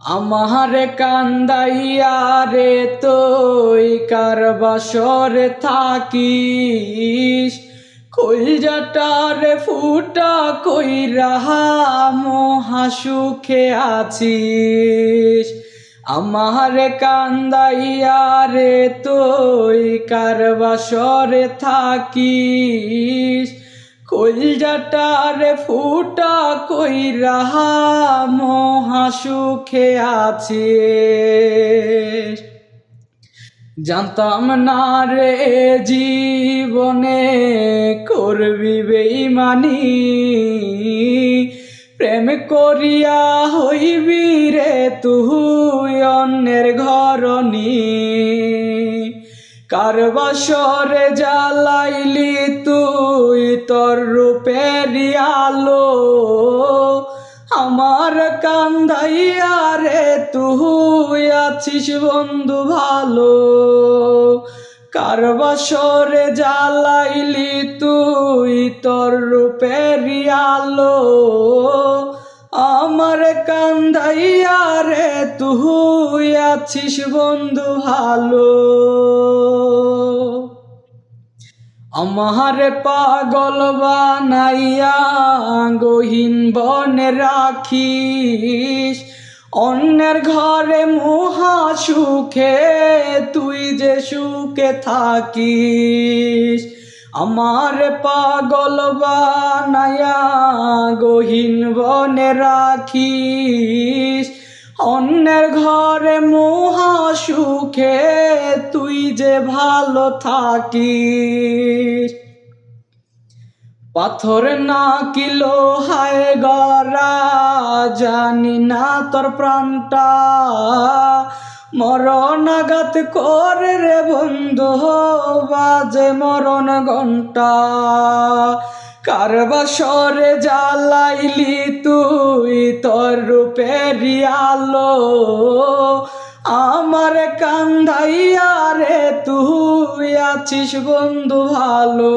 আমারে কান্দাইয়া রে তুই কার বাসরে থাকিস, কইজাটারে ফুটা কইরা মহা সুখে আছিস। আমারে কান্দাইয়া রে তুই কার বাসরে থাকিস, কইজাটারে ফুটা কইরা মহা সুখে আছিস। জানতাম না রে জীবনে করবি বেঈমানি, প্রেম করিয়া হইবি রে তুই অন্যের ঘরনি। কার বাসরে জ্বালাইলি তুই তোর রূপের আলো, আমার কান্দাইয়া রে তুই আছিস বন্ধু ভালো। কার বাসরে জ্বালাইলি তুই তোর রূপের আলো, আমার কান্দাইয়া রে তুই আছিস বন্ধু ভালো। আমারে পাগল বানাইয়া গহীন বনে রাখিস, অন্যের ঘরে মহা সুখে তুই যে সুখে থাকিস। আমারে পাগল বানাইয়া গহীন বনে রাখিস, অন্যের ঘরে মহা সুখে তুই যে ভালো থাকিস। পাথর না কি লোহায় গড়া, জানি না তোর প্রাণটা মরণ আঘাত করে রে বন্ধু, বাজে মরণ ঘণ্টা। কার বাসরে জ্বালাইলি তুই তোর রূপের আলো, আমার কান্দাইয়া রে তুই আছিস বন্ধু ভালো।